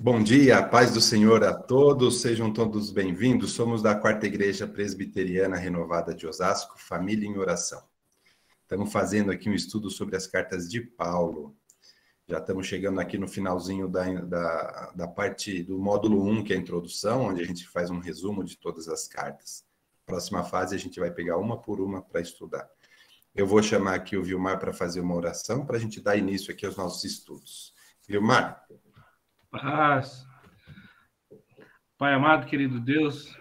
Bom dia, a paz do Senhor a todos, sejam todos bem-vindos. Somos da Quarta Igreja Presbiteriana Renovada de Osasco, Família em Oração. Estamos fazendo aqui um estudo sobre as cartas de Paulo. Já estamos chegando aqui no finalzinho da parte do módulo 1, que é a introdução, onde a gente faz um resumo de todas as cartas. Próxima fase, a gente vai pegar uma por uma para estudar. Eu vou chamar aqui o Vilmar para fazer uma oração, para a gente dar início aqui aos nossos estudos. Vilmar. Paz. Pai amado, querido Deus,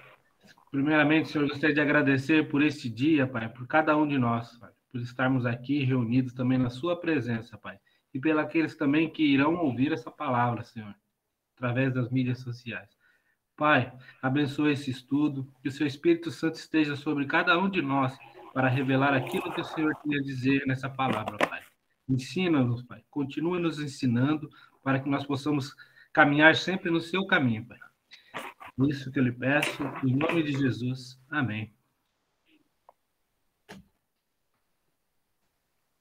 primeiramente, Senhor, gostaria de agradecer por este dia, Pai, por cada um de nós, Pai, por estarmos aqui reunidos também na Sua presença, Pai, e pelos também que irão ouvir essa palavra, Senhor, através das mídias sociais. Pai, abençoe esse estudo, que o Seu Espírito Santo esteja sobre cada um de nós para revelar aquilo que o Senhor tem a dizer nessa palavra, Pai. Ensina-nos, Pai, continue nos ensinando para que nós possamos caminhar sempre no Seu caminho, Pai. Isso que eu lhe peço, em nome de Jesus. Amém.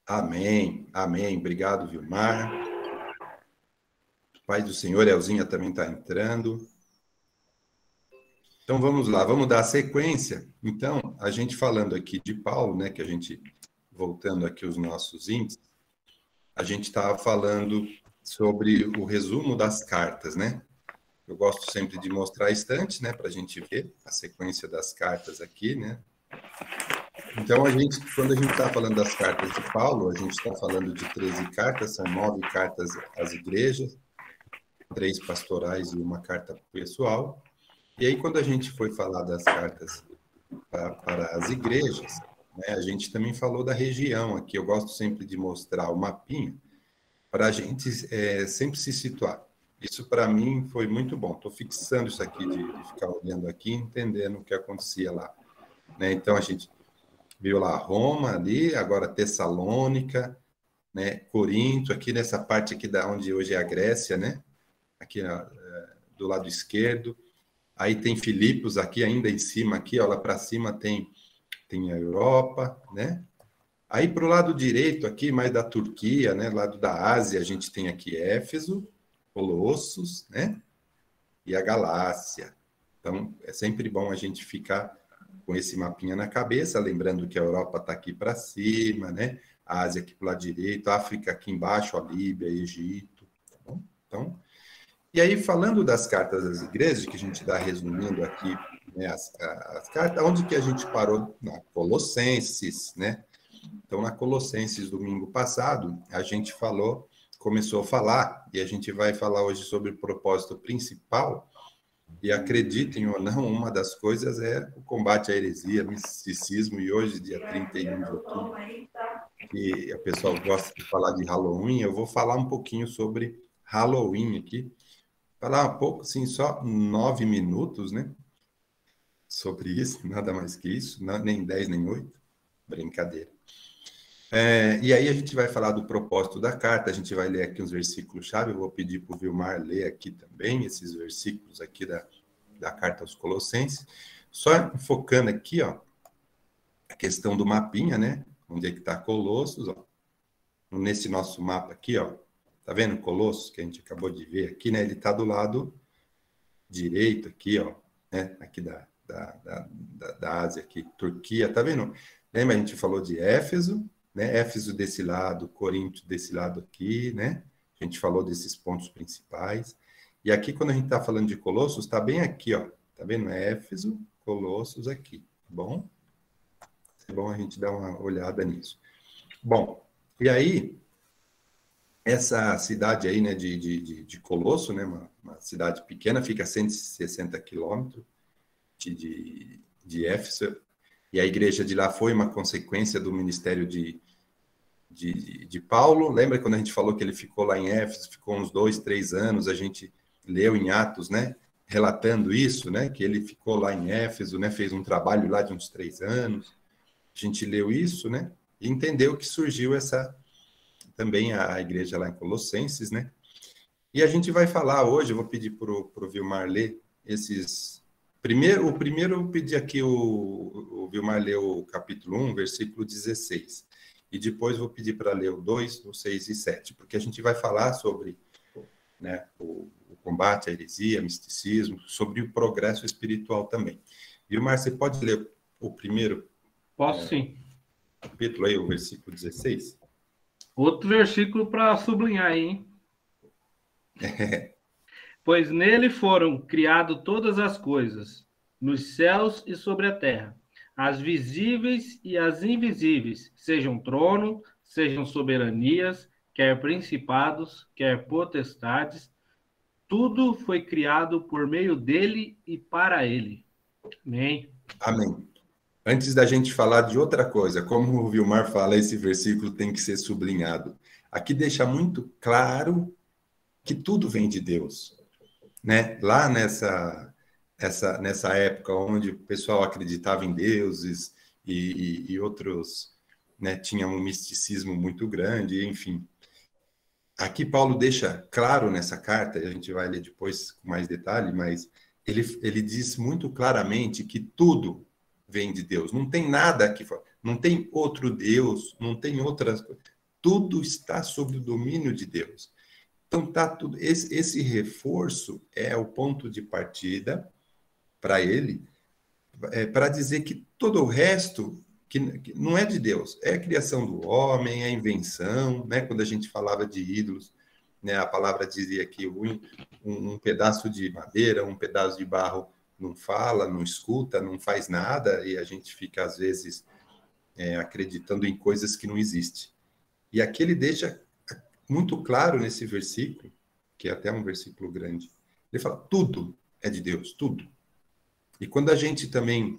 Amém, amém. Obrigado, Vilmar. Pai do Senhor, Elzinha também está entrando. Então, vamos lá, vamos dar a sequência. Então, a gente falando aqui de Paulo, né, que a gente, voltando aqui os nossos índices, a gente estava falando sobre o resumo das cartas, né? Eu gosto sempre de mostrar a estante, né, para a gente ver a sequência das cartas aqui, né? Então, quando a gente está falando das cartas de Paulo, a gente está falando de 13 cartas, são 9 cartas às igrejas, 3 pastorais e uma carta pessoal. E aí, quando a gente foi falar das cartas para as igrejas, né, a gente também falou da região aqui. Eu gosto sempre de mostrar o mapinha para a gente sempre se situar. Isso, para mim, foi muito bom. Estou fixando isso aqui, de ficar olhando aqui, entendendo o que acontecia lá. Né? Então, a gente viu lá Roma ali, agora Tessalônica, né? Corinto, aqui nessa parte aqui da onde hoje é a Grécia, né? Aqui do lado esquerdo. Aí tem Filipos aqui ainda em cima, aqui, ó, lá para cima tem a Europa, né? Aí para o lado direito aqui, mais da Turquia, né? Lado da Ásia, a gente tem aqui Éfeso, Colossos, né? E a Galácia. Então, é sempre bom a gente ficar com esse mapinha na cabeça, lembrando que a Europa está aqui para cima, né? A Ásia aqui para o lado direito, a África aqui embaixo, a Líbia, Egito, tá bom? Então, e aí, falando das cartas das igrejas, que a gente está resumindo aqui, né, as cartas, onde que a gente parou? Na Colossenses, né? Então, na Colossenses, domingo passado, a gente começou a falar, e a gente vai falar hoje sobre o propósito principal, e acreditem ou não, uma das coisas é o combate à heresia, misticismo, e hoje, dia 31 de outubro, que o pessoal gosta de falar de Halloween, eu vou falar um pouquinho sobre Halloween aqui, falar um pouco, assim, só 9 minutos, né, sobre isso, nada mais que isso, nem 10, nem 8, brincadeira. E aí a gente vai falar do propósito da carta, a gente vai ler aqui uns versículos-chave, eu vou pedir para o Vilmar ler aqui também, esses versículos aqui da carta aos Colossenses, só focando aqui, ó, a questão do mapinha, né, onde é que está Colossos, ó, nesse nosso mapa aqui, ó, tá vendo Colossos, que a gente acabou de ver aqui, né, ele está do lado direito aqui, ó, né, aqui da Ásia aqui, Turquia, tá vendo? Lembra, a gente falou de Éfeso, né? Éfeso desse lado, Corinto desse lado aqui, né? A gente falou desses pontos principais. E aqui, quando a gente está falando de Colossos, está bem aqui, ó. Tá vendo? Éfeso, Colossos aqui, tá bom? É bom a gente dar uma olhada nisso. Bom, e aí, essa cidade aí, né, de Colosso, né, uma cidade pequena, fica a 160 quilômetros de Éfeso, e a igreja de lá foi uma consequência do ministério de Paulo. Lembra quando a gente falou que ele ficou lá em Éfeso, ficou uns 2, 3 anos, a gente leu em Atos, né, relatando isso, né, que ele ficou lá em Éfeso, né, fez um trabalho lá de uns 3 anos, a gente leu isso, né, e entendeu que surgiu também a igreja lá em Colossenses, né, e a gente vai falar hoje, eu vou pedir para o Vilmar ler o primeiro eu pedi aqui o Vilmar ler o capítulo 1, versículo 16. E depois vou pedir para ler o 2, o 6 e 7, porque a gente vai falar sobre, né, o combate à heresia, misticismo, sobre o progresso espiritual também. Vilmar, você pode ler o primeiro Posso sim. capítulo aí, o versículo 16? Outro versículo para sublinhar aí, hein? Pois nele foram criadas todas as coisas, nos céus e sobre a terra, as visíveis e as invisíveis, sejam trono, sejam soberanias, quer principados, quer potestades, tudo foi criado por meio dele e para ele. Amém. Amém. Antes da gente falar de outra coisa, como o Vilmar fala, esse versículo tem que ser sublinhado. Aqui deixa muito claro que tudo vem de Deus, né? Lá nessa época onde o pessoal acreditava em deuses e outros, né, tinham um misticismo muito grande, enfim. Aqui Paulo deixa claro nessa carta, a gente vai ler depois com mais detalhe, mas ele diz muito claramente que tudo vem de Deus. Não tem nada aqui fora. Não tem outro Deus, não tem outras coisas. Tudo está sob o domínio de Deus. Então, tá tudo. Esse reforço é o ponto de partida para ele, para dizer que todo o resto que não é de Deus, é a criação do homem, é a invenção, né? Quando a gente falava de ídolos, né? A palavra dizia que um pedaço de madeira, um pedaço de barro não fala, não escuta, não faz nada, e a gente fica, às vezes, acreditando em coisas que não existem. E aqui ele deixa muito claro nesse versículo, que é até um versículo grande, ele fala, tudo é de Deus, tudo. E quando a gente também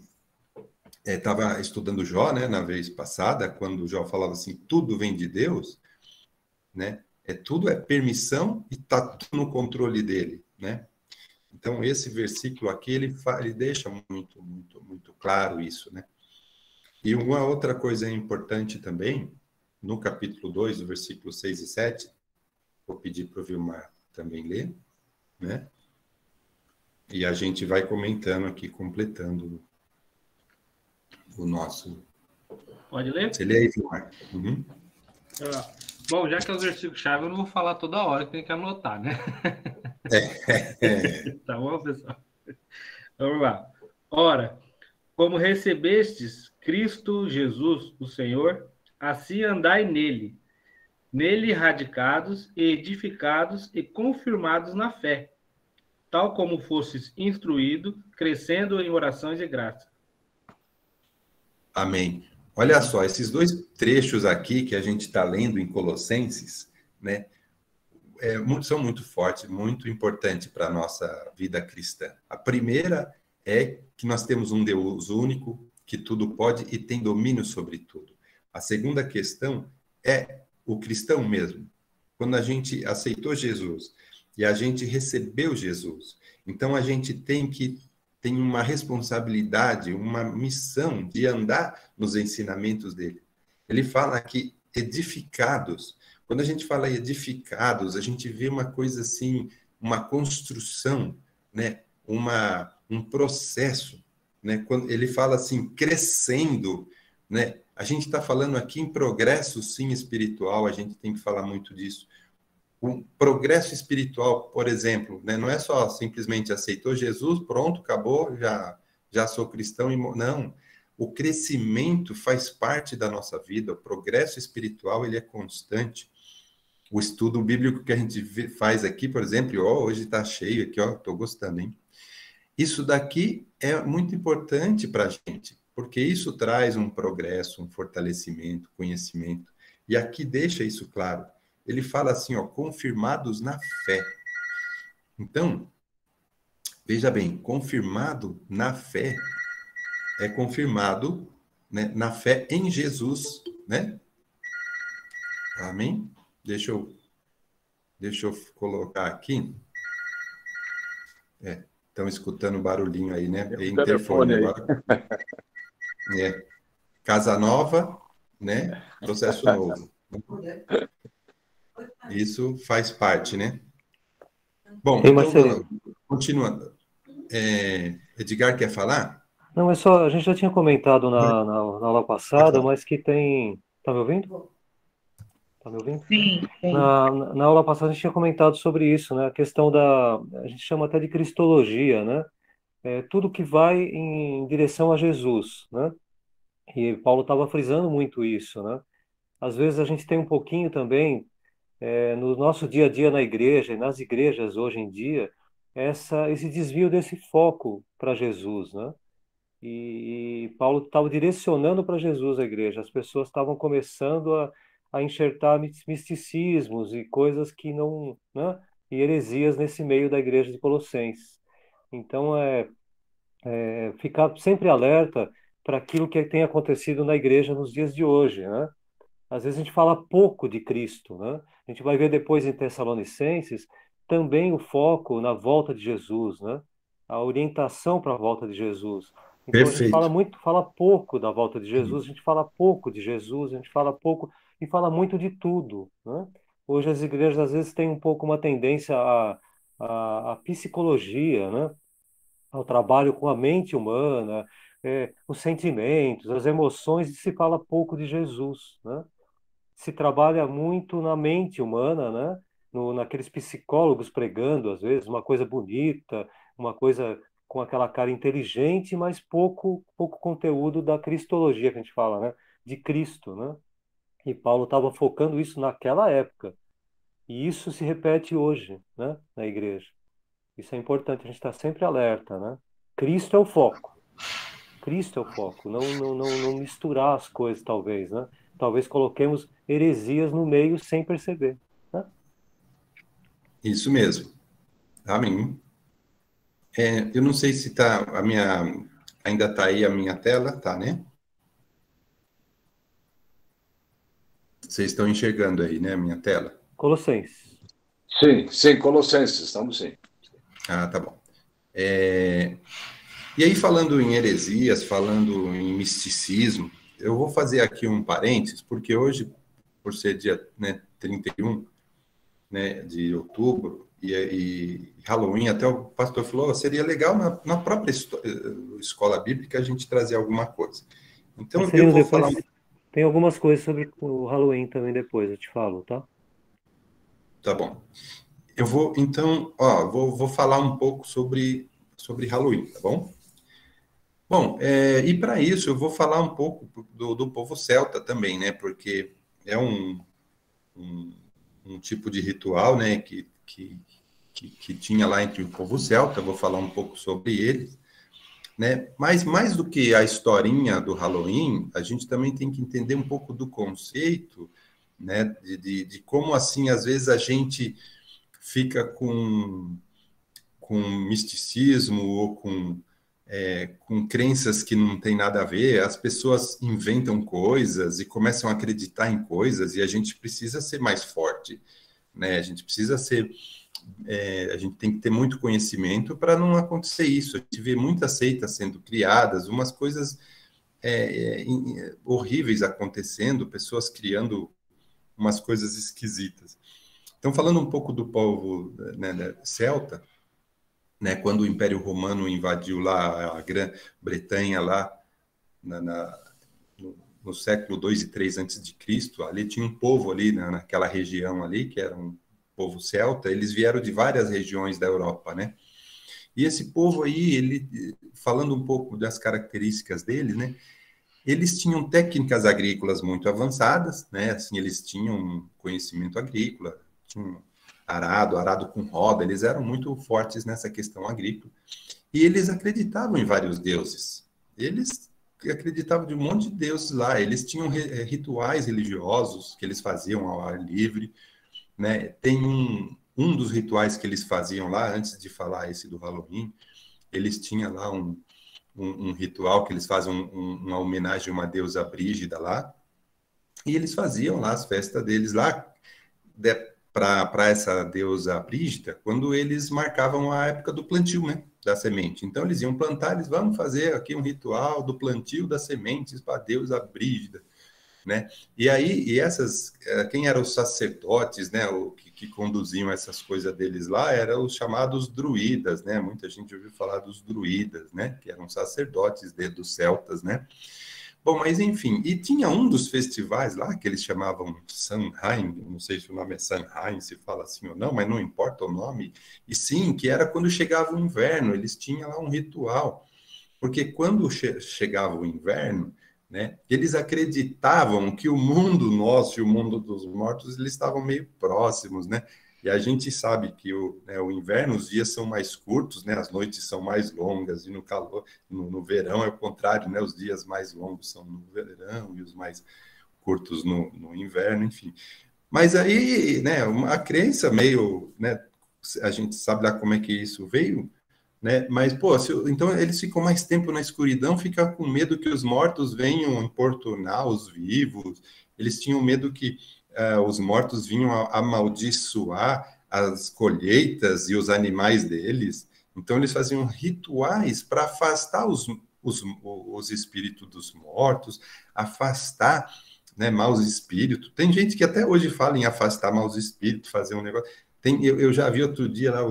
estava estudando Jó, né, na vez passada, quando Jó falava assim, tudo vem de Deus, né, tudo é permissão e está tudo no controle dele, né? Então, esse versículo aqui, ele deixa muito, muito, muito claro isso, né? E uma outra coisa importante também, no capítulo 2, do versículo 6 e 7, vou pedir para o Vilmar também ler, né? E a gente vai comentando aqui, completando o nosso... Pode ler? Você lê aí, Vilmar. Uhum. Bom, já que é os versículos-chave, eu não vou falar toda hora, que tem que anotar, né? Tá bom, pessoal? Vamos lá. Ora, como recebestes Cristo Jesus, o Senhor, assim andai nele, nele radicados e edificados e confirmados na fé, tal como fostes instruído, crescendo em orações e graça. Amém. Olha só, esses dois trechos aqui que a gente está lendo em Colossenses, né, são muito fortes, muito importantes para a nossa vida cristã. A primeira é que nós temos um Deus único, que tudo pode e tem domínio sobre tudo. A segunda questão é o cristão mesmo. Quando a gente aceitou Jesus e a gente recebeu Jesus, então a gente tem uma responsabilidade, uma missão de andar nos ensinamentos dele. Ele fala que edificados. Quando a gente fala edificados, a gente vê uma coisa assim, uma construção, né? Um processo, né? Quando ele fala assim, crescendo, né? A gente está falando aqui em progresso, sim, espiritual, a gente tem que falar muito disso. Um progresso espiritual, por exemplo, né? Não é só simplesmente aceitou Jesus, pronto, acabou, já sou cristão. Não, o crescimento faz parte da nossa vida, o progresso espiritual ele é constante. O estudo bíblico que a gente faz aqui, por exemplo, hoje está cheio aqui, estou gostando, hein? Isso daqui é muito importante para a gente, porque isso traz um progresso, um fortalecimento, conhecimento. E aqui deixa isso claro. Ele fala assim, confirmados na fé. Então, veja bem, confirmado na fé é confirmado, né, na fé em Jesus, né? Amém? Deixa eu colocar aqui. Estão escutando barulhinho aí, né? É interfone agora. Casa nova, né? Processo novo. Isso faz parte, né? Bom, então, continuando. Edgar quer falar? Não, é só, a gente já tinha comentado na aula passada, mas que tem... Tá me ouvindo? Tá me ouvindo? Sim, sim. Na aula passada a gente tinha comentado sobre isso, né? A questão a gente chama até de cristologia, né? Tudo que vai em direção a Jesus, né? E Paulo estava frisando muito isso, né? Às vezes a gente tem um pouquinho também, no nosso dia a dia na igreja e nas igrejas hoje em dia, esse desvio desse foco para Jesus, né? E Paulo estava direcionando para Jesus a igreja. As pessoas estavam começando a enxertar misticismos e coisas que não, né? E heresias nesse meio da igreja de Colossenses. Então, ficar sempre alerta para aquilo que tem acontecido na igreja nos dias de hoje, né? Às vezes a gente fala pouco de Cristo, né? A gente vai ver depois em Tessalonicenses também o foco na volta de Jesus, né? A orientação para a volta de Jesus. Então a gente Perfeito. fala pouco da volta de Jesus, a gente fala pouco de Jesus, a gente fala pouco e fala muito de tudo, né? Hoje as igrejas às vezes têm um pouco uma tendência à psicologia, né? Ao trabalho com a mente humana, os sentimentos, as emoções, e se fala pouco de Jesus, né? Se trabalha muito na mente humana, né? Naqueles psicólogos pregando, às vezes, uma coisa bonita, uma coisa com aquela cara inteligente, mas pouco conteúdo da cristologia que a gente fala, né? De Cristo, né? E Paulo estava focando isso naquela época. E isso se repete hoje, né? Na igreja. Isso é importante, a gente está sempre alerta, né? Cristo é o foco. Cristo é o foco, não misturar as coisas, talvez, né? Talvez coloquemos heresias no meio sem perceber, né? Isso mesmo. Amém. Eu não sei se tá ainda está aí a minha tela, tá, né? Vocês estão enxergando aí, né, a minha tela? Colossenses. Sim, sim, Colossenses, estamos sim. Ah, tá bom. E aí, falando em heresias, falando em misticismo, eu vou fazer aqui um parênteses, porque hoje, por ser dia, né, 31, né, de outubro, e Halloween, até o pastor falou, seria legal na própria escola bíblica a gente trazer alguma coisa. Então, Nós eu teríamos vou depois, falar... tem algumas coisas sobre o Halloween também depois, eu te falo, tá? Tá bom. Eu vou, então, vou falar um pouco sobre Halloween, tá bom? Bom, e para isso eu vou falar um pouco do povo celta também, né? Porque é um, um tipo de ritual, né? Que tinha lá entre o povo celta. Vou falar um pouco sobre eles, né? Mas mais do que a historinha do Halloween, a gente também tem que entender um pouco do conceito, né? De como assim às vezes a gente fica com misticismo ou com crenças que não tem nada a ver, as pessoas inventam coisas e começam a acreditar em coisas e a gente precisa ser mais forte, né? A gente precisa a gente tem que ter muito conhecimento para não acontecer isso. A gente vê muitas seitas sendo criadas, umas coisas horríveis acontecendo, pessoas criando umas coisas esquisitas. Então, falando um pouco do povo, né, celta, né, quando o Império Romano invadiu lá a Grã-Bretanha, lá no século 2 e 3 antes de Cristo, ali tinha um povo ali, né, naquela região ali, que era um povo celta, eles vieram de várias regiões da Europa, né? E esse povo aí, falando um pouco das características dele, né, eles tinham técnicas agrícolas muito avançadas, né? Assim, eles tinham um conhecimento agrícola, tinham arado com roda, eles eram muito fortes nessa questão agrícola. E eles acreditavam em vários deuses. Eles acreditavam de um monte de deuses lá. Eles tinham rituais religiosos que eles faziam ao ar livre, né? Tem um dos rituais que eles faziam lá, antes de falar esse do Halloween, eles tinham lá um ritual que eles fazem uma homenagem a uma deusa Brígida lá, e eles faziam lá as festas deles lá para essa deusa Brígida, quando eles marcavam a época do plantio, né, da semente. Então eles iam plantar, eles vamos fazer aqui um ritual do plantio das sementes para a deusa Brígida, né? E aí, quem eram os sacerdotes, né, que conduziam essas coisas deles lá, eram os chamados druidas, né? Muita gente ouviu falar dos druidas, né, que eram sacerdotes dos celtas, né? Bom, mas enfim, e tinha um dos festivais lá que eles chamavam Samhain, não sei se o nome é Samhain, se fala assim ou não, mas não importa o nome, e sim, que era quando chegava o inverno, eles tinham lá um ritual, porque quando chegava o inverno, né, eles acreditavam que o mundo nosso e o mundo dos mortos, eles estavam meio próximos, né? E a gente sabe que o inverno, os dias são mais curtos, né? As noites são mais longas, e no calor, no verão é o contrário, né? Os dias mais longos são no verão e os mais curtos no inverno, enfim. Mas aí, né, uma crença meio, né, a gente sabe lá como é que isso veio, né? Mas, pô, então eles ficam mais tempo na escuridão, ficam com medo que os mortos venham importunar os vivos, eles tinham medo que os mortos vinham amaldiçoar as colheitas e os animais deles, então eles faziam rituais para afastar os espíritos dos mortos, afastar, né, maus espíritos. Tem gente que até hoje fala em afastar maus espíritos, fazer um negócio. Eu já vi outro dia lá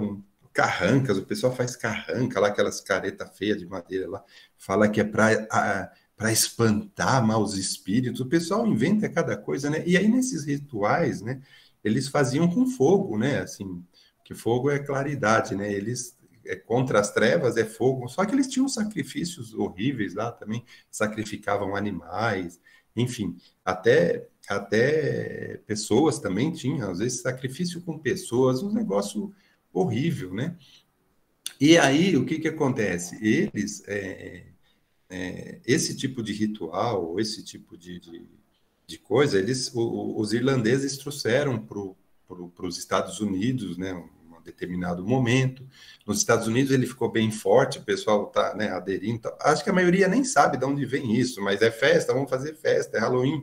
carrancas, o pessoal faz carranca lá, aquelas caretas feias de madeira lá, fala que é para espantar maus espíritos, o pessoal inventa cada coisa, né? E aí nesses rituais, né, eles faziam com fogo, né? Assim, que fogo é claridade, né? Eles contra as trevas é fogo, só que eles tinham sacrifícios horríveis lá também, sacrificavam animais, enfim, até pessoas também tinham, às vezes sacrifício com pessoas, um negócio horrível, né? E aí, o que que acontece? Eles, esse tipo de ritual, esse tipo de coisa, os irlandeses trouxeram para os Estados Unidos, né? Um determinado momento. Nos Estados Unidos ele ficou bem forte, o pessoal está, né, aderindo. Tá. Acho que a maioria nem sabe de onde vem isso, mas é festa, vamos fazer festa, é Halloween.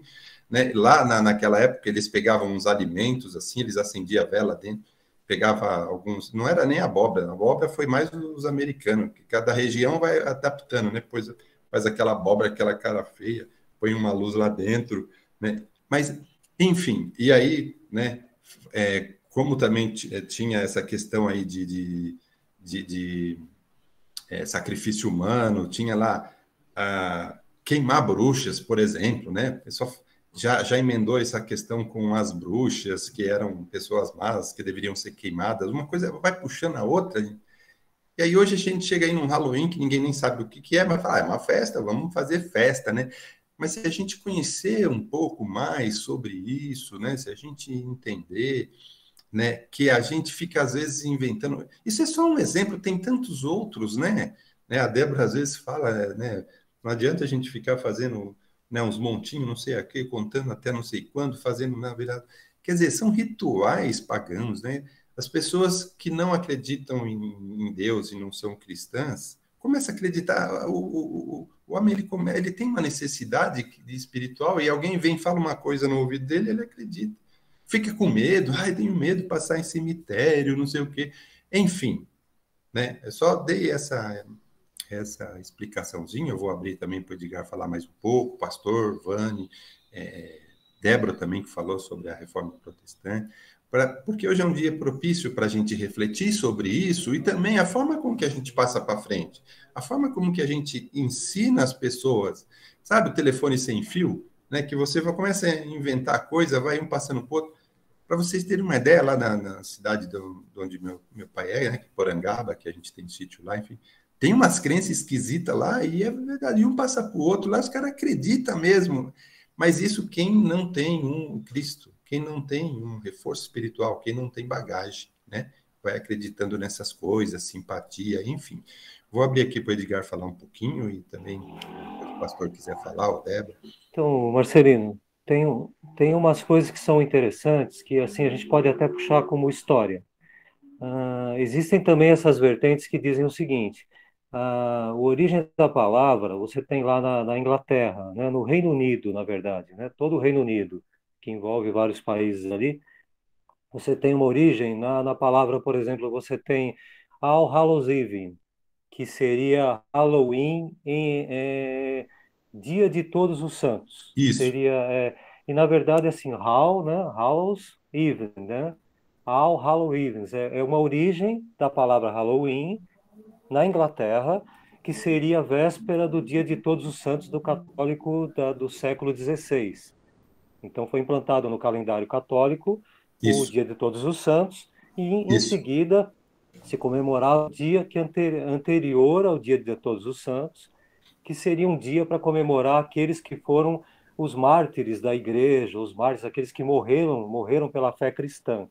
Né? Lá naquela época eles pegavam uns alimentos assim, eles acendiam a vela dentro, pegava alguns, não era nem a abóbora foi mais os americanos, que cada região vai adaptando, né? Pois faz aquela abóbora, aquela cara feia, põe uma luz lá dentro, né? Mas, enfim, e aí, né? Como também tinha essa questão aí de sacrifício humano, tinha lá queimar bruxas, por exemplo, né? O pessoal já emendou essa questão com as bruxas, que eram pessoas más, que deveriam ser queimadas, uma coisa vai puxando a outra. E aí hoje a gente chega aí num Halloween que ninguém nem sabe o que é, mas fala, é uma festa, vamos fazer festa, né? Mas se a gente conhecer um pouco mais sobre isso, né? Se a gente entender, né, que a gente fica às vezes inventando. Isso é só um exemplo, tem tantos outros, né? A Débora às vezes fala, né? Não adianta a gente ficar fazendo, né, uns montinhos, não sei a quê, contando até não sei quando, fazendo na virada. Quer dizer, são rituais pagãos, né? As pessoas que não acreditam em Deus e não são cristãs começam a acreditar. O homem ele tem uma necessidade de espiritual e alguém vem e fala uma coisa no ouvido dele, ele acredita. Fica com medo, ai, tenho medo de passar em cemitério, não sei o quê. Enfim, né? Eu só dei essa explicaçãozinha, eu vou abrir também para o Edgar falar mais um pouco, pastor, Vani, Débora também, que falou sobre a reforma protestante, porque hoje é um dia propício para a gente refletir sobre isso e também a forma como que a gente passa para frente, a forma como que a gente ensina as pessoas, sabe, o telefone sem fio, né, que você começa a inventar coisa, vai um passando para outro. Para vocês terem uma ideia, lá na cidade de onde meu pai é, né, Porangaba, que a gente tem sítio lá, enfim, tem umas crenças esquisitas lá e é verdade, e um passa para o outro, lá os caras acreditam mesmo. Mas isso quem não tem um Cristo, quem não tem um reforço espiritual, quem não tem bagagem, né? Vai acreditando nessas coisas, simpatia, enfim. Vou abrir aqui para o Edgar falar um pouquinho e também, se o pastor quiser falar, o Débora. Então, Marcelino, tem umas coisas que são interessantes que assim a gente pode até puxar como história. Existem também essas vertentes que dizem o seguinte: a origem da palavra você tem lá na Inglaterra, né, no Reino Unido, na verdade, né, todo o Reino Unido, que envolve vários países ali, você tem uma origem na palavra, por exemplo, você tem All Hallows Eve, que seria Halloween Dia de Todos os Santos. Isso. Seria, e na verdade assim, Hall, né, Hallows Eve, né? All Hallow Evens é uma origem da palavra Halloween na Inglaterra que seria a véspera do Dia de Todos os Santos do católico do século XVI. Então foi implantado no calendário católico o Isso, Dia de Todos os Santos e em isso. seguida se comemorava o dia que anterior ao Dia de Todos os Santos, que seria um dia para comemorar aqueles que foram os mártires da igreja, os mártires, aqueles que morreram pela fé cristã.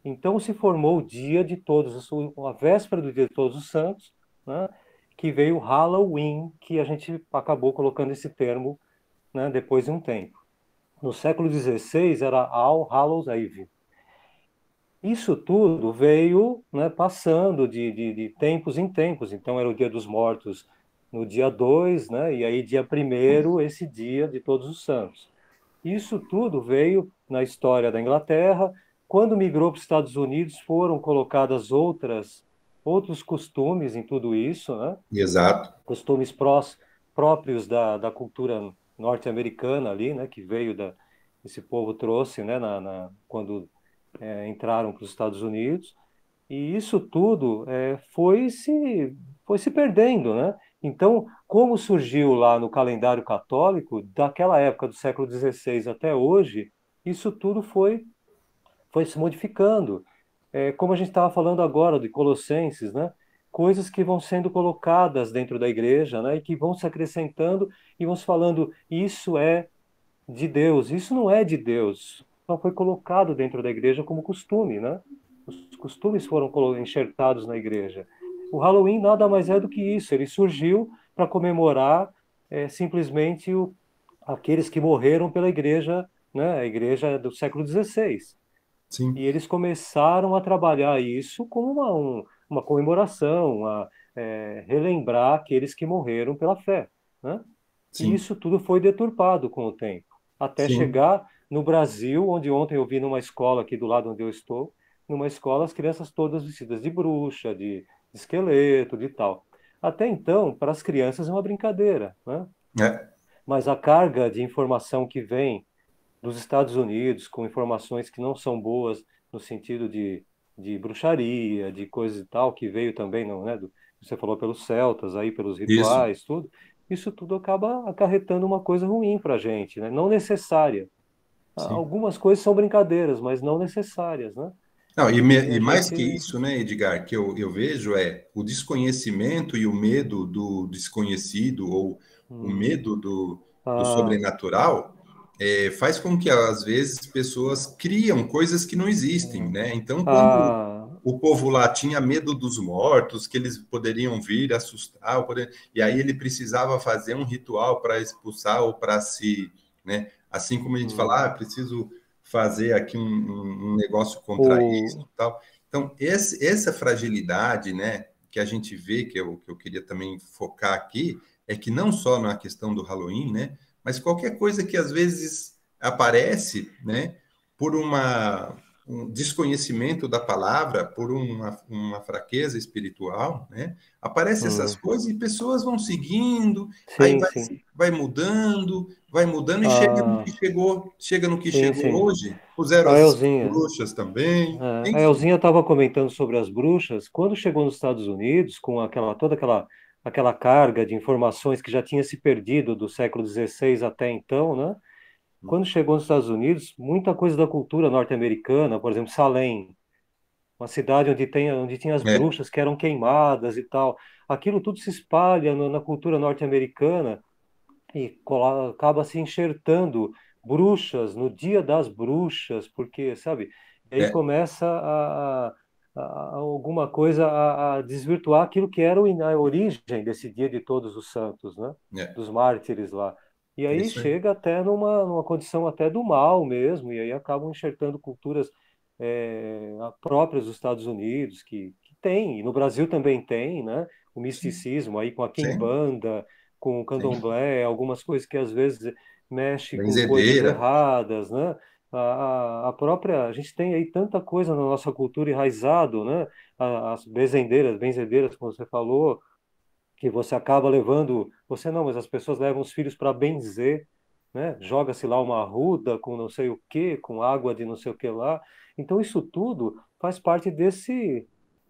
Então se formou o dia de todos, a véspera do dia de Todos os Santos, né, que veio o Halloween, que a gente acabou colocando esse termo, né, depois de um tempo. No século XVI era All Hallows Eve. Isso tudo veio, né, passando de tempos em tempos. Então era o Dia dos Mortos no dia 2, né, e aí dia 1º, esse dia de Todos os Santos. Isso tudo veio na história da Inglaterra. Quando migrou para os Estados Unidos, foram colocadas outros costumes em tudo isso, né? Exato. Costumes próprios da cultura norte-americana ali, né? Que veio esse povo trouxe, né? Quando entraram para os Estados Unidos. E isso tudo foi se perdendo, né? Então, como surgiu lá no calendário católico, daquela época do século XVI até hoje, isso tudo foi se modificando. Como a gente estava falando agora de Colossenses, né? Coisas que vão sendo colocadas dentro da igreja, né? E que vão se acrescentando e vão se falando, isso é de Deus, isso não é de Deus. Só foi colocado dentro da igreja como costume, né? Os costumes foram enxertados na igreja. O Halloween nada mais é do que isso. Ele surgiu para comemorar simplesmente aqueles que morreram pela igreja, né? A igreja do século XVI. E Sim, eles começaram a trabalhar isso como uma comemoração, relembrar aqueles que morreram pela fé, né? E sim, isso tudo foi deturpado com o tempo, até sim. chegar no Brasil, onde ontem eu vi numa escola aqui do lado onde eu estou, numa escola as crianças todas vestidas de bruxa, de esqueleto, de tal. Até então, para as crianças é uma brincadeira, né? É, Mas a carga de informação que vem dos Estados Unidos, com informações que não são boas no sentido de bruxaria, de coisas e tal, que veio também, não, né, você falou pelos celtas, aí pelos isso, rituais, tudo, isso tudo acaba acarretando uma coisa ruim para a gente, né? Não necessária. sim. Algumas coisas são brincadeiras, mas não necessárias, né? Não, E a e mais que gente. isso, né, Edgar, que eu vejo é o desconhecimento e o medo do desconhecido ou o Hum, medo do ah, sobrenatural faz com que, às vezes, pessoas criam coisas que não existem, né? Então, quando ah, o povo lá tinha medo dos mortos, que eles poderiam vir assustar, e aí ele precisava fazer um ritual para expulsar ou para se, né? Assim como a gente fala, hum, preciso fazer aqui um negócio contra isso, o, e tal. Então, essa fragilidade, né, que a gente vê, que eu queria também focar aqui, é que não só na questão do Halloween, né, mas qualquer coisa que às vezes aparece, né, por um desconhecimento da palavra, por uma fraqueza espiritual, né? Aparecem essas hum, coisas e pessoas vão seguindo, aí sim, sim. vai mudando e Ah, chega no que sim, chegou sim. hoje. Puseram A as Elzinha. bruxas também, A enfim. Elzinha estava comentando sobre as bruxas. Quando chegou nos Estados Unidos, com toda aquela carga de informações que já tinha se perdido do século XVI até então, né? Quando chegou nos Estados Unidos, muita coisa da cultura norte-americana, por exemplo, Salem, uma cidade onde tinha as É, bruxas que eram queimadas e tal, aquilo tudo se espalha na cultura norte-americana e acaba se enxertando bruxas no Dia das Bruxas, porque, sabe, e aí é, começa alguma coisa a desvirtuar aquilo que era a origem desse Dia de Todos os Santos, né? é, Dos mártires lá. E é aí isso aí. chega até numa condição até do mal mesmo, e aí acabam enxertando culturas próprias dos Estados Unidos, que tem, e no Brasil também tem, né? O Sim, misticismo aí com a sim, quimbanda, com o sim. candomblé, algumas coisas que às vezes mexe com coisas Benzedeira, erradas, né? A gente tem aí tanta coisa na nossa cultura enraizado, né? As benzedeiras, como você falou, que você acaba levando, você não, mas as pessoas levam os filhos para benzer, né? Joga-se lá uma arruda com não sei o quê, com água de não sei o que lá. Então isso tudo faz parte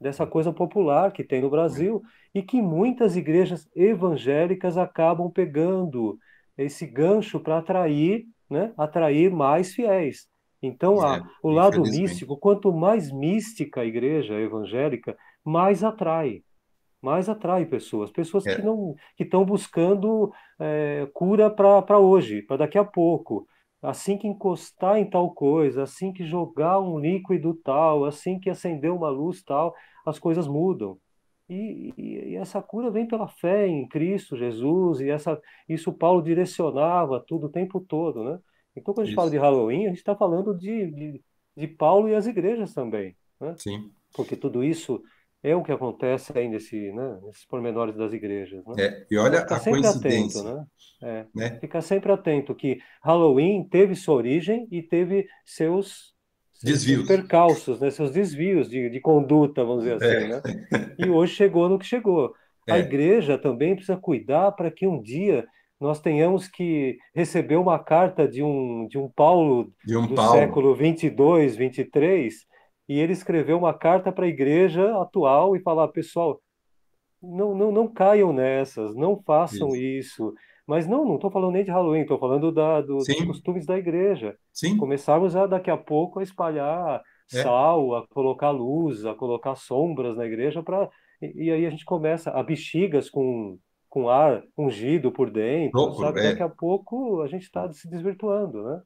dessa coisa popular que tem no Brasil e que muitas igrejas evangélicas acabam pegando esse gancho para atrair, né, atrair mais fiéis. Então, o lado Infelizmente. místico, quanto mais mística a igreja evangélica, mais atrai pessoas, pessoas que É, não que estão buscando cura para hoje, para daqui a pouco. Assim que encostar em tal coisa, assim que jogar um líquido tal, assim que acender uma luz tal, as coisas mudam. E essa cura vem pela fé em Cristo Jesus, isso Paulo direcionava tudo o tempo todo, né? Então, quando a gente fala isso. de Halloween, a gente está falando de Paulo e as igrejas também, né? Sim. Porque tudo isso é o que acontece aí nesses pormenores das igrejas, né? E Então olha ficar a sempre atento, coincidência, né? É, né? ficar sempre atento que Halloween teve sua origem e teve seus Desvios. percalços, né? Seus desvios de conduta, vamos dizer assim, É, né? E hoje chegou no que chegou. A é, igreja também precisa cuidar para que um dia nós tenhamos que receber uma carta de um Paulo de um do Paulo. século 22, 23, e ele escreveu uma carta para a igreja atual e falar, pessoal, não caiam nessas, não façam Isso. isso. Mas não estou falando nem de Halloween, estou falando dos Sim, costumes da igreja. sim, Começarmos daqui a pouco a espalhar é. sal, a colocar luz, a colocar sombras na igreja e aí a gente começa a bexigas com ar ungido por dentro, Procuro, sabe? Daqui a é. pouco a gente está se desvirtuando, né?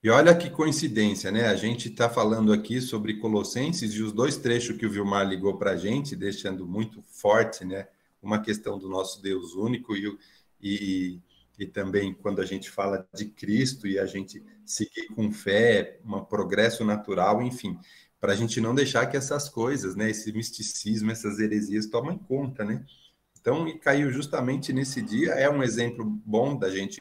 E olha que coincidência, né? A gente está falando aqui sobre Colossenses e os dois trechos que o Vilmar ligou para a gente, deixando muito forte, né? Uma questão do nosso Deus único e, e também quando a gente fala de Cristo e a gente seguir com fé, um progresso natural, enfim, para a gente não deixar que essas coisas, né? Esse misticismo, essas heresias tomem conta, né? Então, e caiu justamente nesse dia, é um exemplo bom da gente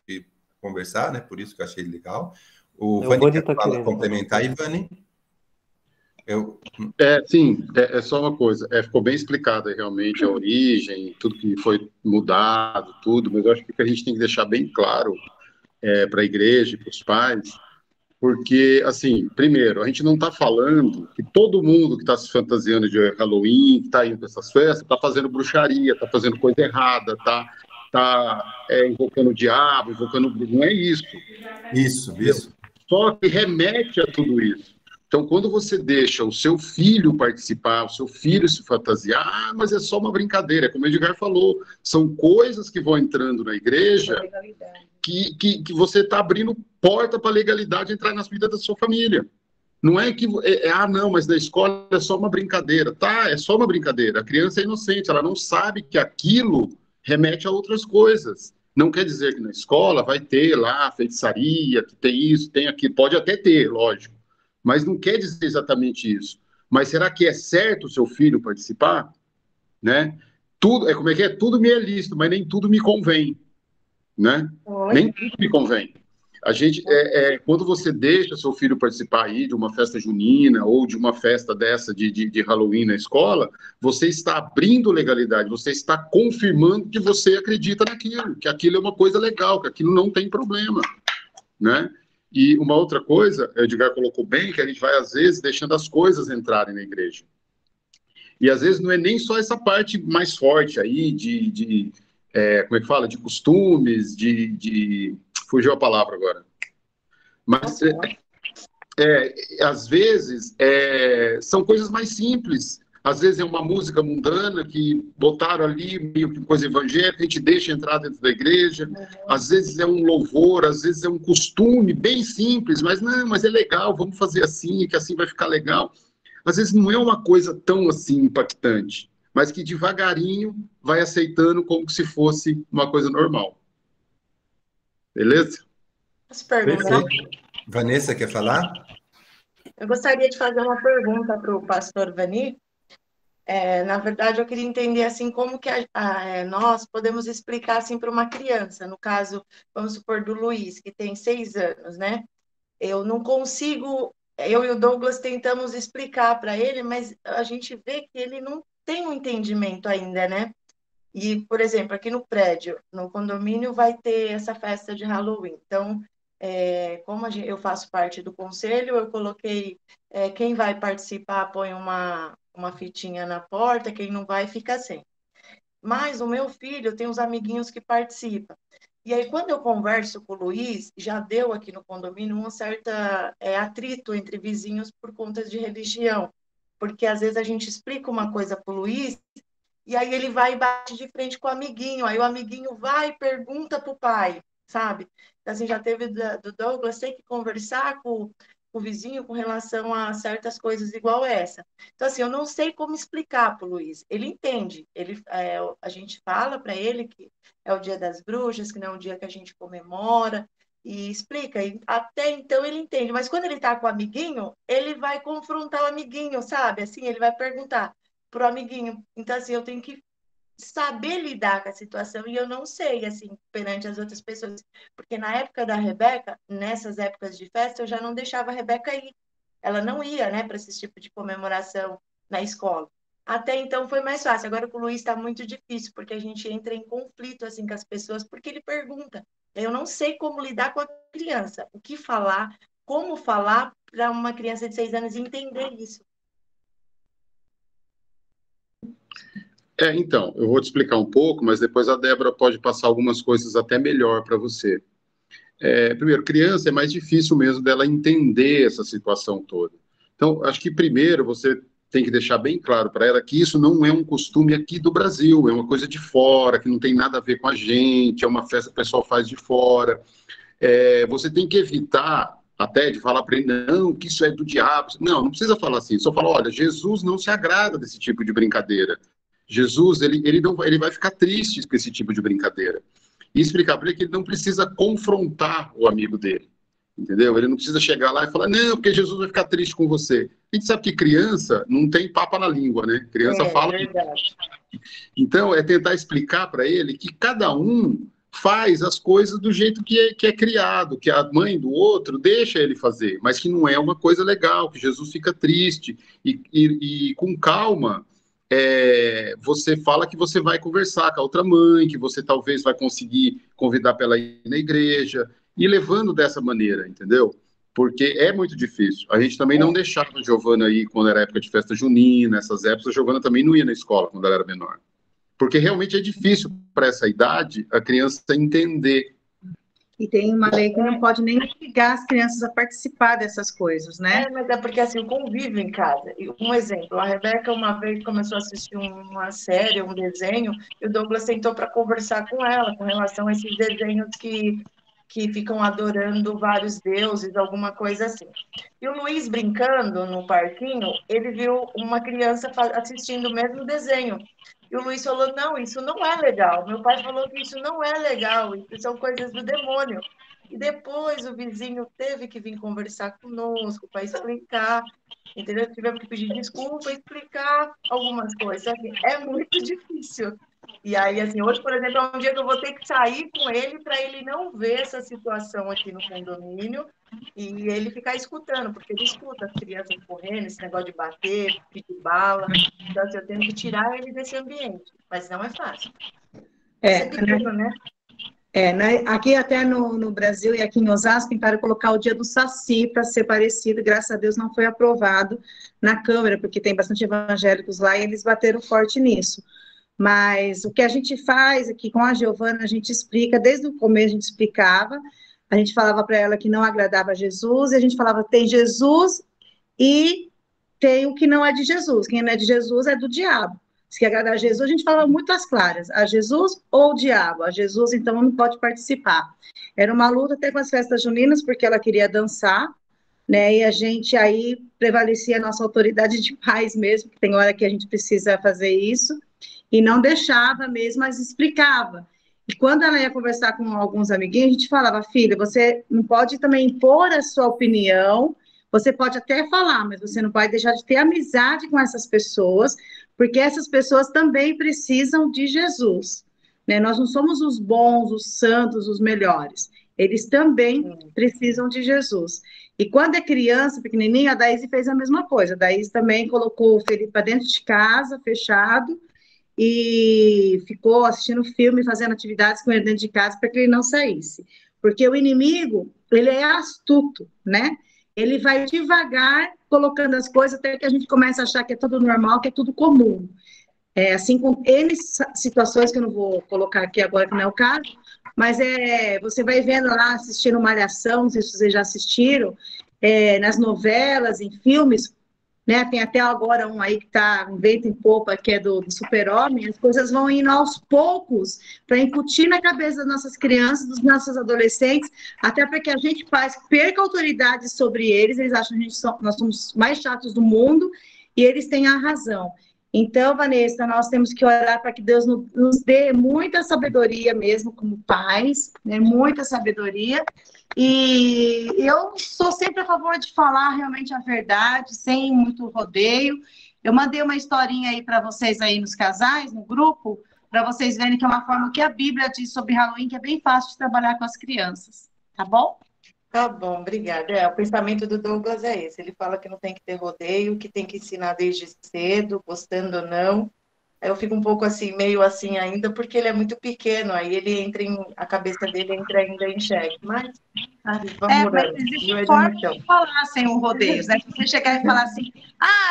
conversar, né? Por isso que eu achei legal. O O Vani Vani quer está querendo falar. complementar aí, Vani? Eu, Sim, é só uma coisa. Ficou bem explicada realmente a origem, tudo que foi mudado, tudo, mas eu acho que o que a gente tem que deixar bem claro para a igreja e para os pais, porque, assim, primeiro, a gente não está falando que todo mundo que está se fantasiando de Halloween, que está indo para essas festas, está fazendo bruxaria, está fazendo coisa errada, tá invocando o diabo, invocando. Não é isso. isso. Só que remete a tudo isso. Então, quando você deixa o seu filho participar, o seu filho se fantasiar, mas é só uma brincadeira, como o Edgar falou, são coisas que vão entrando na igreja que você está abrindo porta para a legalidade entrar nas vidas da sua família. Não é que, não, mas na escola é só uma brincadeira. Tá, é só uma brincadeira. A criança é inocente, ela não sabe que aquilo remete a outras coisas. Não quer dizer que na escola vai ter lá feitiçaria, que tem isso, tem aquilo. Pode até ter, lógico. Mas não quer dizer exatamente isso. Mas será que é certo o seu filho participar? Né? Tudo, como é que é? Tudo me é lícito, mas nem tudo me convém, né? Nem tudo me convém. A gente, quando você deixa seu filho participar aí de uma festa junina ou de uma festa dessa de Halloween na escola, você está abrindo legalidade, você está confirmando que você acredita naquilo, que aquilo é uma coisa legal, que aquilo não tem problema, né? E uma outra coisa, o Edgar colocou bem, que a gente vai, às vezes, deixando as coisas entrarem na igreja. E, às vezes, não é nem só essa parte mais forte aí como é que fala? De costumes, fugiu a palavra agora. Mas, às vezes, são coisas mais simples. Às vezes é uma música mundana que botaram ali, meio que coisa evangélica, a gente deixa entrar dentro da igreja. Às vezes é um louvor, às vezes é um costume bem simples, mas não, mas é legal, vamos fazer assim, que assim vai ficar legal. Às vezes não é uma coisa tão assim impactante, mas que devagarinho vai aceitando como se fosse uma coisa normal. Beleza? Posso perguntar? Perfeito. Vanessa, quer falar? Eu gostaria de fazer uma pergunta para o pastor Vani. Na verdade, eu queria entender assim como que nós podemos explicar assim para uma criança, no caso, vamos supor, do Luiz, que tem 6 anos, né? Eu não consigo, eu e o Douglas tentamos explicar para ele, mas a gente vê que ele não tem um entendimento ainda, né? E, por exemplo, aqui no prédio, no condomínio, vai ter essa festa de Halloween. Então, como eu faço parte do conselho, eu coloquei quem vai participar põe uma fitinha na porta, quem não vai fica sem. Mas o meu filho tem uns amiguinhos que participam. E aí, quando eu converso com o Luiz, já deu aqui no condomínio um certo atrito entre vizinhos por conta de religião. Porque às vezes a gente explica uma coisa para o Luiz, e aí ele vai e bate de frente com o amiguinho. Aí o amiguinho vai e pergunta para o pai, sabe? Então, assim, já teve do Douglas, tem que conversar com o vizinho com relação a certas coisas igual essa. Então, assim, eu não sei como explicar para o Luiz. Ele entende. A gente fala para ele que é o Dia das Bruxas, que não é um dia que a gente comemora, e explica. E até então ele entende. Mas quando ele está com o amiguinho, ele vai confrontar o amiguinho, sabe? Assim, ele vai perguntar para o amiguinho. Então, assim, eu tenho que saber lidar com a situação, e eu não sei, assim, perante as outras pessoas, porque na época da Rebeca, nessas épocas de festa, eu já não deixava a Rebeca ir, ela não ia, né, para esse tipo de comemoração na escola. Até então foi mais fácil, agora com o Luiz está muito difícil, porque a gente entra em conflito, assim, com as pessoas, porque ele pergunta, eu não sei como lidar com a criança, o que falar, como falar para uma criança de 6 anos entender isso. Então, eu vou te explicar um pouco, mas depois a Débora pode passar algumas coisas até melhor para você. Primeiro, criança é mais difícil mesmo dela entender essa situação toda. Então, acho que primeiro você tem que deixar bem claro para ela que isso não é um costume aqui do Brasil, é uma coisa de fora, que não tem nada a ver com a gente, é uma festa que o pessoal faz de fora. Você tem que evitar até de falar para ele, não, que isso é do diabo. Não, não precisa falar assim, só fala, olha, Jesus não se agrada desse tipo de brincadeira. Jesus, ele vai ficar triste com esse tipo de brincadeira. E explicar para ele que ele não precisa confrontar o amigo dele, entendeu? Ele não precisa chegar lá e falar, não, porque Jesus vai ficar triste com você. A gente sabe que criança não tem papa na língua, né? Criança fala... Verdade. Então, é tentar explicar para ele que cada um faz as coisas do jeito que é criado, que a mãe do outro deixa ele fazer, mas que não é uma coisa legal, que Jesus fica triste. E com calma... você fala que você vai conversar com a outra mãe, que você talvez vai conseguir convidar para ela ir na igreja, e levando dessa maneira, entendeu? Porque é muito difícil. A gente também não deixava a Giovana ir quando era época de festa junina, nessas épocas, a Giovana também não ia na escola quando ela era menor. Porque realmente é difícil para essa idade a criança entender. E tem uma lei que não pode nem obrigar as crianças a participar dessas coisas, né? Mas é porque, assim, o convívio em casa. Um exemplo, a Rebeca uma vez começou a assistir uma série, um desenho, e o Douglas sentou para conversar com ela com relação a esses desenhos que ficam adorando vários deuses, alguma coisa assim. E o Luiz, brincando no parquinho, ele viu uma criança assistindo o mesmo desenho. E o Luiz falou, não, isso não é legal. Meu pai falou que isso não é legal, isso são coisas do demônio. E depois o vizinho teve que vir conversar conosco para explicar, entendeu? Tivemos que pedir desculpa, explicar algumas coisas. Assim, é muito difícil. E aí, assim, hoje, por exemplo, é um dia que eu vou ter que sair com ele para ele não ver essa situação aqui no condomínio e ele ficar escutando, porque ele escuta as crianças correndo, esse negócio de bater, pedir bala. Então, assim, eu tenho que tirar ele desse ambiente, mas não é fácil. É pequeno, né? Aqui até no Brasil e aqui em Osasco tentaram colocar o dia do Saci para ser parecido, graças a Deus não foi aprovado na Câmara, porque tem bastante evangélicos lá e eles bateram forte nisso. Mas o que a gente faz aqui com a Giovana, a gente explica, desde o começo a gente explicava, a gente falava para ela que não agradava a Jesus, e a gente falava, tem Jesus e tem o que não é de Jesus, quem não é de Jesus é do diabo. Se quer agradar a Jesus, a gente fala muito às claras, a Jesus ou o diabo, a Jesus então não pode participar. Era uma luta até com as festas juninas, porque ela queria dançar, né, e a gente aí prevalecia a nossa autoridade de pais mesmo, que tem hora que a gente precisa fazer isso, e não deixava mesmo, mas explicava. E quando ela ia conversar com alguns amiguinhos, a gente falava, filha, você não pode também impor a sua opinião, você pode até falar, mas você não pode deixar de ter amizade com essas pessoas, porque essas pessoas também precisam de Jesus, né? Nós não somos os bons, os santos, os melhores. Eles também precisam de Jesus. E quando é criança, pequenininha, a Daíse fez a mesma coisa. A Daíse também colocou o Felipe para dentro de casa, fechado, e ficou assistindo filme, fazendo atividades com ele dentro de casa para que ele não saísse. Porque o inimigo, ele é astuto, né? Ele vai devagar colocando as coisas até que a gente começa a achar que é tudo normal, que é tudo comum. Assim, com N situações que eu não vou colocar aqui agora, que não é o caso, mas você vai vendo lá, assistindo Malhação, não sei se vocês já assistiram, nas novelas, em filmes, né? Tem até agora um aí que está em vento em popa, que é do Super-Homem. As coisas vão indo aos poucos para incutir na cabeça das nossas crianças, dos nossos adolescentes, até para que a gente perca autoridade sobre eles. Eles acham que nós somos mais chatos do mundo e eles têm a razão. Então, Vanessa, nós temos que orar para que Deus nos dê muita sabedoria mesmo como pais, né? Muita sabedoria. E eu sou sempre a favor de falar realmente a verdade, sem muito rodeio. Eu mandei uma historinha aí para vocês aí nos casais, no grupo, para vocês verem que é uma forma que a Bíblia diz sobre Halloween, que é bem fácil de trabalhar com as crianças. Tá bom? Tá bom, obrigada. O pensamento do Douglas é esse. Ele fala que não tem que ter rodeio, que tem que ensinar desde cedo, gostando ou não. Eu fico um pouco assim, meio assim ainda, porque ele é muito pequeno, aí a cabeça dele entra ainda em xeque. Mas, vamos Mas orando. existe forma de falar sem o rodeio, né? Se você chegar e falar assim,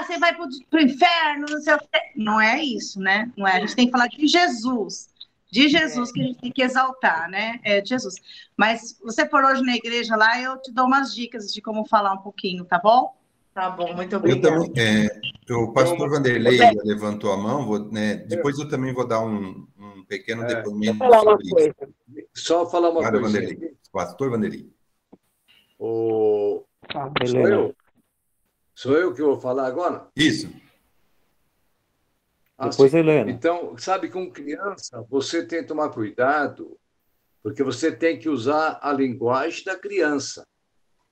você vai pro inferno, não sei o quê. Não é isso, né? Não é. A gente tem que falar de Jesus. De Jesus que a gente tem que exaltar, né? É de Jesus. Mas se você for hoje na igreja lá, eu te dou umas dicas de como falar um pouquinho, tá bom? Tá bom, muito Eu obrigada. também, o pastor Vanderlei levantou a mão, né, depois eu também vou dar um pequeno depoimento sobre isso. Só falar uma Para coisinha. Vanderlei, pastor Vanderlei. Sou eu? Sou eu que vou falar agora? Isso. Depois Helena. Então, sabe, com criança, você tem que tomar cuidado, porque você tem que usar a linguagem da criança.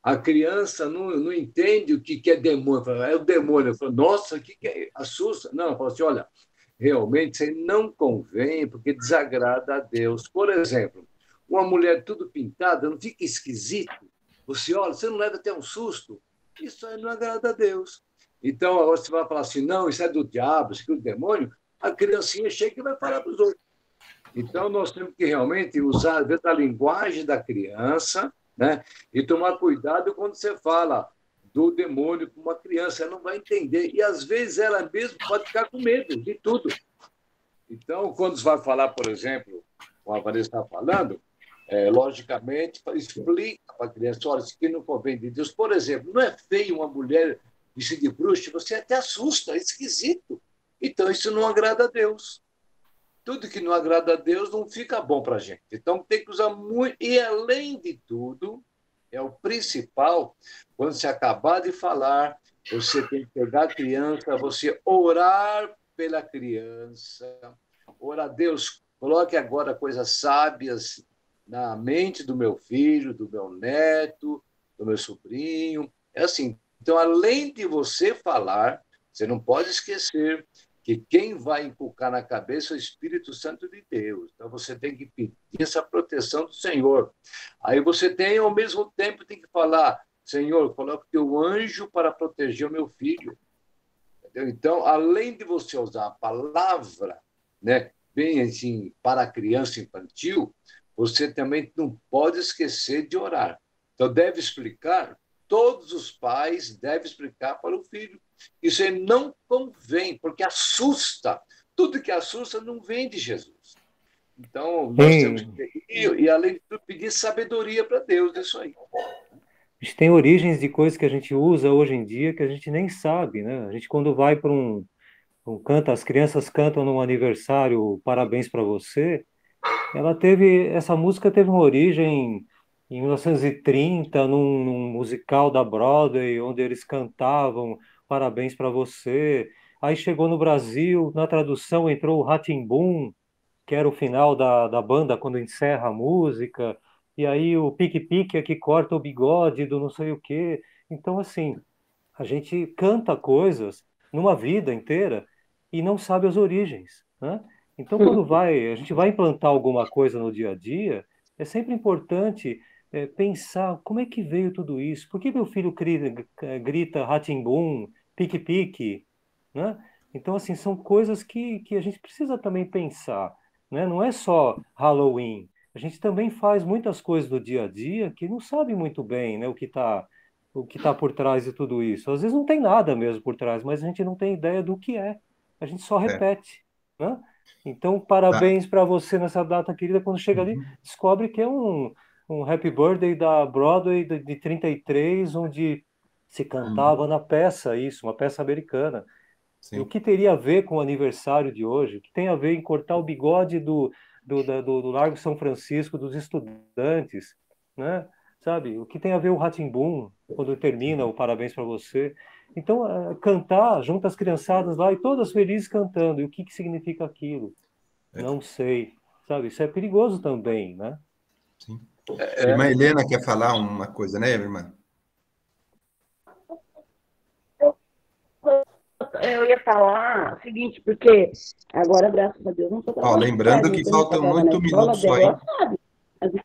A criança não entende o que é demônio. Fala, é o demônio. Eu falo, nossa, o que é? Assusta. Não, eu falo assim, olha, realmente isso aí não convém, porque desagrada a Deus. Por exemplo, uma mulher tudo pintada, não fica esquisito? Você olha, você não leva até um susto? Isso aí não agrada a Deus. Então, agora você vai falar assim, não, isso é do diabo, isso é do demônio, a criancinha chega e vai falar para os outros. Então, nós temos que realmente usar a linguagem da criança, né? E tomar cuidado quando você fala do demônio para uma criança, ela não vai entender. E, às vezes, ela mesma pode ficar com medo de tudo. Então, quando você vai falar, por exemplo, como a Vanessa está falando, logicamente, explica para a criança, olha, isso aqui não convém de Deus. Por exemplo, não é feio uma mulher vestida de bruxa, você até assusta, é esquisito. Então, isso não agrada a Deus. Tudo que não agrada a Deus não fica bom para a gente. Então, tem que usar muito. E, além de tudo, é o principal, quando você acabar de falar, você tem que pegar a criança, você orar pela criança, orar a Deus, coloque agora coisas sábias na mente do meu filho, do meu neto, do meu sobrinho. É assim. Então, além de você falar, você não pode esquecer que quem vai inculcar na cabeça é o Espírito Santo de Deus. Então, você tem que pedir essa proteção do Senhor. Aí você tem, ao mesmo tempo, tem que falar, Senhor, coloque o teu anjo para proteger o meu filho. Entendeu? Então, além de você usar a palavra, né, bem assim, para a criança infantil, você também não pode esquecer de orar. Então, deve explicar, todos os pais devem explicar para o filho. Isso aí não convém, porque assusta. Tudo que assusta não vem de Jesus. Então, nós temos que e além de tudo, pedir sabedoria para Deus, isso aí. A gente tem origens de coisas que a gente usa hoje em dia que a gente nem sabe, né? A gente, quando vai para as crianças cantam num aniversário, parabéns para você. Essa música teve uma origem em 1930, num musical da Broadway, onde eles cantavam parabéns para você. Aí chegou no Brasil, na tradução entrou o Rá-Tim-Bum, que era o final da banda quando encerra a música, e aí o pique-pique é que corta o bigode do não sei o quê. Então, assim, a gente canta coisas numa vida inteira e não sabe as origens, né? Então, quando a gente vai implantar alguma coisa no dia a dia, é sempre importante pensar como é que veio tudo isso. Por que meu filho grita Rá-Tim-Bum, pique-pique, né? Então, assim, são coisas que a gente precisa também pensar, né? Não é só Halloween. A gente também faz muitas coisas do dia a dia que não sabe muito bem, né, o que está por trás de tudo isso. Às vezes não tem nada mesmo por trás, mas a gente não tem ideia do que é. A gente só repete, né? Então, Tá. parabéns para você nessa data querida. Quando chega ali, descobre que é um Happy Birthday da Broadway de 33, onde se cantava na peça isso, uma peça americana. E o Sim. que teria a ver com o aniversário de hoje? O que tem a ver em cortar o bigode do Largo São Francisco dos estudantes, né? Sabe? O que tem a ver o Rá-Tim-Bum quando termina o Parabéns para você? Então, cantar junto às criançadas lá e todas felizes cantando. E o que que significa aquilo? Não sei, sabe? Isso é perigoso também, né? Sim. Irmã Helena quer falar uma coisa, né, irmã? Eu ia falar o seguinte, porque agora, graças a Deus, não estou Ó, trabalhando lembrando mais, que mas quando eu faltam trabalhava na 8 escola, a minutos só, Débora hein? sabe.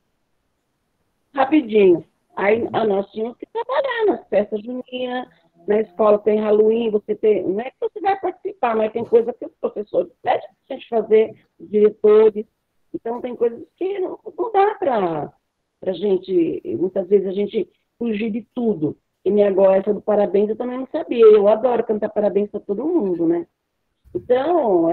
Rapidinho. Aí nós tínhamos que trabalhar nas festas juninas, na escola tem Halloween, você tem. Não é que você vai participar, mas tem coisa que os professores pedem para a gente fazer, os diretores. Então, tem coisas que não dá para a gente. Muitas vezes a gente fugir de tudo. E nem agora essa do parabéns eu também não sabia. Eu adoro cantar parabéns para todo mundo, né? Então,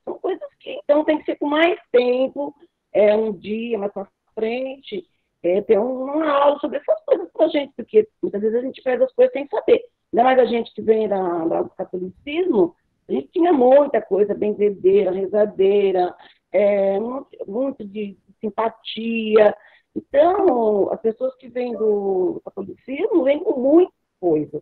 são coisas que então tem que ser com mais tempo, um dia mais para frente, ter uma aula sobre essas coisas com a gente, porque muitas vezes a gente faz as coisas sem saber. Ainda mais a gente que vem do catolicismo, a gente tinha muita coisa, benzedeira, rezadeira, muito de simpatia. Então, as pessoas que vêm do catolicismo vêm com muita coisa.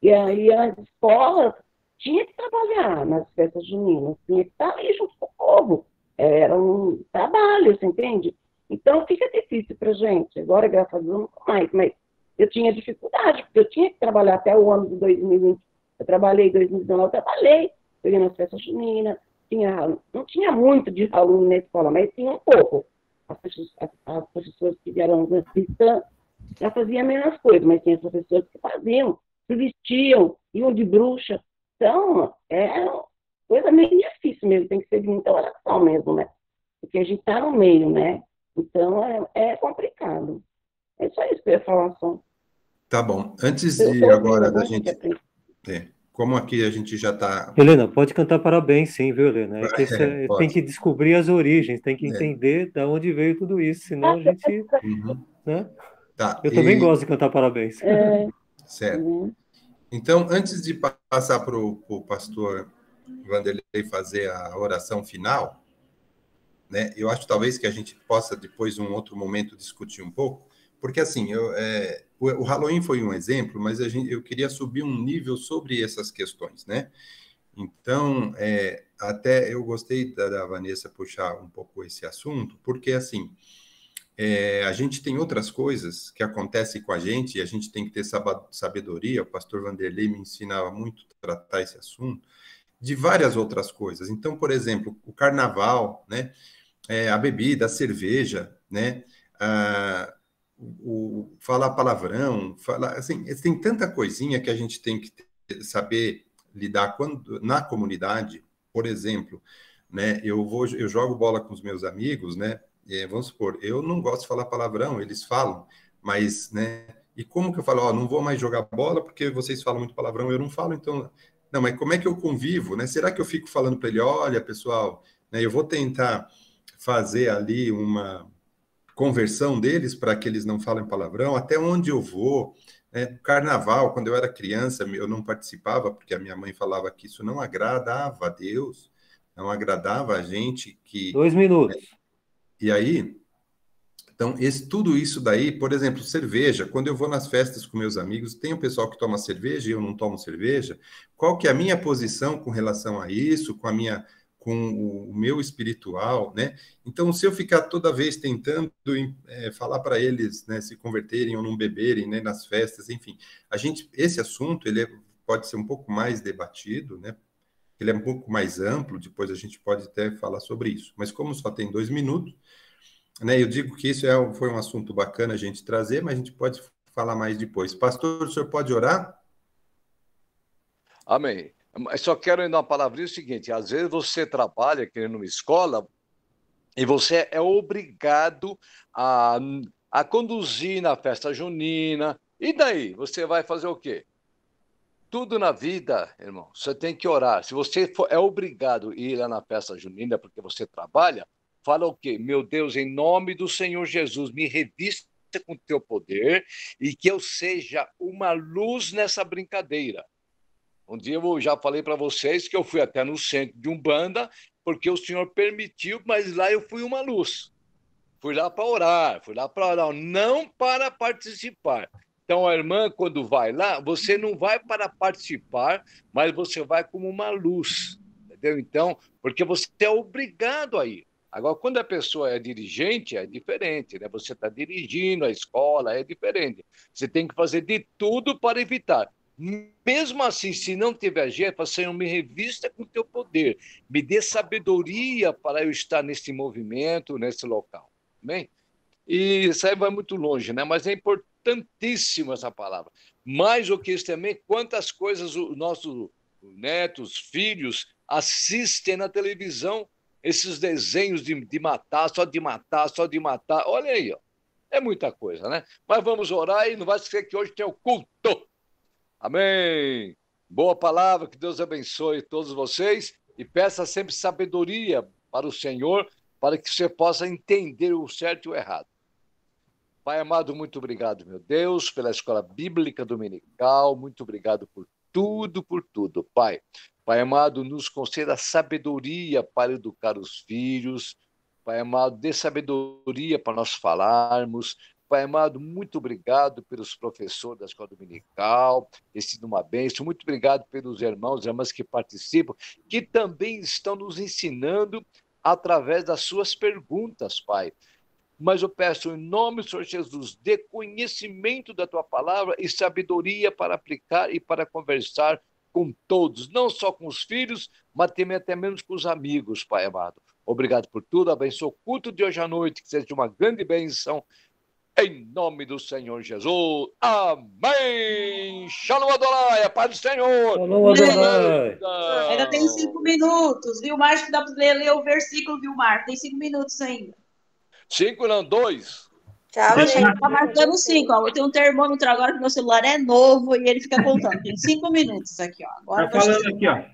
E aí as escolas tinha que trabalhar nas festas juninas, tinha que estar ali junto com o povo. Era um trabalho, você entende? Então fica difícil para a gente. Agora, graças a Deus, não mais, mas eu tinha dificuldade, porque eu tinha que trabalhar até o ano de 2020. Eu trabalhei em 2019, eu trabalhei, eu ia nas festas juninas, não tinha muito de aluno na escola, mas tinha um pouco. As professoras que eram cristãs já faziam menos coisas, mas tinha professores que faziam, se vestiam, iam de bruxa. Então, é uma coisa meio difícil mesmo, tem que ser de muita oração mesmo, né? Porque a gente está no meio, né? Então, é complicado. É só isso que eu ia falar só. Tá bom. Antes Eu de estou ouvindo, agora é da bom gente. Como aqui a gente já está. Helena, pode cantar parabéns, sim, viu, Helena? É que tem Pode. que descobrir as origens, tem que entender de onde veio tudo isso, senão a gente, né? Tá. Eu também gosto de cantar parabéns. Certo. Então, antes de passar para o pastor Vanderlei fazer a oração final, né, eu acho talvez que a gente possa depois, em um outro momento, discutir um pouco, porque assim, o Halloween foi um exemplo, mas eu queria subir um nível sobre essas questões, né? Então, até eu gostei da Vanessa puxar um pouco esse assunto, porque assim, a gente tem outras coisas que acontecem com a gente e a gente tem que ter sabedoria. O pastor Vanderlei me ensinava muito a tratar esse assunto, de várias outras coisas. Então, por exemplo, o carnaval, né? A bebida, a cerveja, né? Falar palavrão, assim, tem tanta coisinha que a gente tem que saber lidar na comunidade. Por exemplo, né? Eu jogo bola com os meus amigos, né? Vamos supor, eu não gosto de falar palavrão, eles falam, mas, né? E como que eu falo, não vou mais jogar bola porque vocês falam muito palavrão, eu não falo, então. Não, mas como é que eu convivo, né? Será que eu fico falando para ele, olha, pessoal, né, eu vou tentar fazer ali uma conversão deles para que eles não falem palavrão, até onde eu vou. Carnaval, quando eu era criança, eu não participava, porque a minha mãe falava que isso não agradava a Deus, não agradava a gente que... 2 minutos. E aí, então, tudo isso daí, por exemplo, cerveja, quando eu vou nas festas com meus amigos, tem o pessoal que toma cerveja e eu não tomo cerveja, qual que é a minha posição com relação a isso, com o meu espiritual, né? Então, se eu ficar toda vez tentando falar para eles, né, se converterem ou não beberem, né, nas festas, enfim, esse assunto, pode ser um pouco mais debatido, né? Ele é um pouco mais amplo, depois a gente pode até falar sobre isso. Mas como só tem 2 minutos, né, eu digo que isso foi um assunto bacana a gente trazer, mas a gente pode falar mais depois. Pastor, o senhor pode orar? Amém. Eu só quero ainda uma palavrinha, o seguinte, às vezes você trabalha aqui numa escola e você é obrigado a conduzir na festa junina, E daí? Você vai fazer o quê? Tudo na vida, irmão, você tem que orar. Se você é obrigado a ir lá na festa junina porque você trabalha, fala o quê? Meu Deus, em nome do Senhor Jesus, me revista com o teu poder e que eu seja uma luz nessa brincadeira. Um dia eu já falei para vocês que eu fui até no centro de Umbanda porque o Senhor permitiu, mas lá eu fui uma luz. Fui lá para orar, não para participar. Então, a irmã, quando vai lá, você não vai para participar, mas você vai como uma luz, entendeu? Então, porque você é obrigado a ir. Agora, quando a pessoa é dirigente, é diferente, né? Você está dirigindo a escola, é diferente. Você tem que fazer de tudo para evitar. Mesmo assim, se não tiver jeito, Senhor, me revista com o teu poder, me dê sabedoria para eu estar nesse movimento, nesse local. Amém? E isso aí vai muito longe, né? Mas é importantíssima essa palavra. Mais do que isso também, quantas coisas os nossos netos, filhos, assistem na televisão, esses desenhos de matar, só de matar, só de matar. Olha aí, ó. É muita coisa, né? Mas vamos orar e não vai esquecer que hoje tem o culto. Amém. Boa palavra, que Deus abençoe todos vocês e peça sempre sabedoria para o Senhor, para que você possa entender o certo e o errado. Pai amado, muito obrigado, meu Deus, pela Escola Bíblica Dominical, muito obrigado por tudo, Pai. Pai amado, nos conceda sabedoria para educar os filhos. Pai amado, dê sabedoria para nós falarmos. Pai amado, muito obrigado pelos professores da Escola Dominical, esse uma bênção. Muito obrigado pelos irmãos e irmãs que participam, que também estão nos ensinando através das suas perguntas, Pai. Mas eu peço em nome do Senhor Jesus, dê conhecimento da tua palavra e sabedoria para aplicar e para conversar com todos, não só com os filhos, mas também até mesmo com os amigos, Pai amado. Obrigado por tudo, abençoe o culto de hoje à noite, que seja uma grande bênção, em nome do Senhor Jesus. Amém! Shalom Adonai, a paz do Senhor. Shalom Adonai. Ainda tem 5 minutos, viu, Márcio? Que dá para ler o versículo, viu, Márcio? Tem 5 minutos ainda. 5 não, 2. Tchau, gente. Tá marcando 5, ó. Eu tenho um termômetro agora que meu celular é novo e ele fica contando. Tem 5 minutos aqui, ó. Agora tá falando aqui, ó.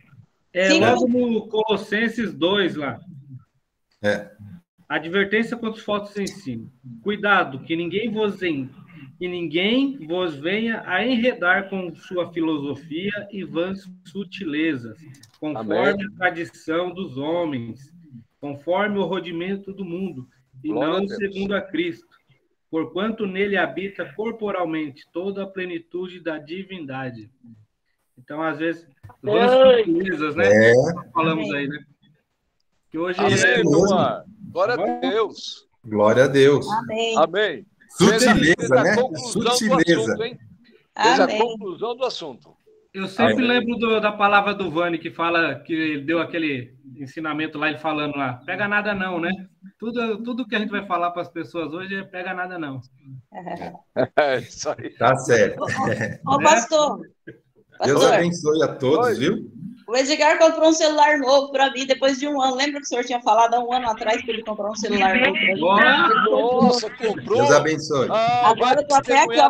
É logo no Colossenses 2 lá. Advertência contra os falsos ensinos. Cuidado, que ninguém vos venha a enredar com sua filosofia e vãs sutilezas, conforme a tradição dos homens, conforme o rodimento do mundo, e não segundo a Cristo, porquanto nele habita corporalmente toda a plenitude da divindade. Então, às vezes, vãs sutilezas, né? Falamos aí, né? Que hoje glória a Deus. Glória a Deus. Amém. Sutileza, né? Sutileza. Fez a conclusão do assunto. Eu sempre lembro da palavra do Vani, que fala, que ele deu aquele ensinamento lá, ele falando lá, pega nada não, né? Tudo que a gente vai falar para as pessoas hoje é pega nada não. É isso aí. Tá certo. Ô, pastor. Deus abençoe a todos, viu? O Edgar comprou um celular novo para mim depois de 1 ano. Lembra que o senhor tinha falado há 1 ano atrás que ele comprou um celular novo para mim? Nossa, comprou. Deus abençoe. Agora eu tô até aqui, ó.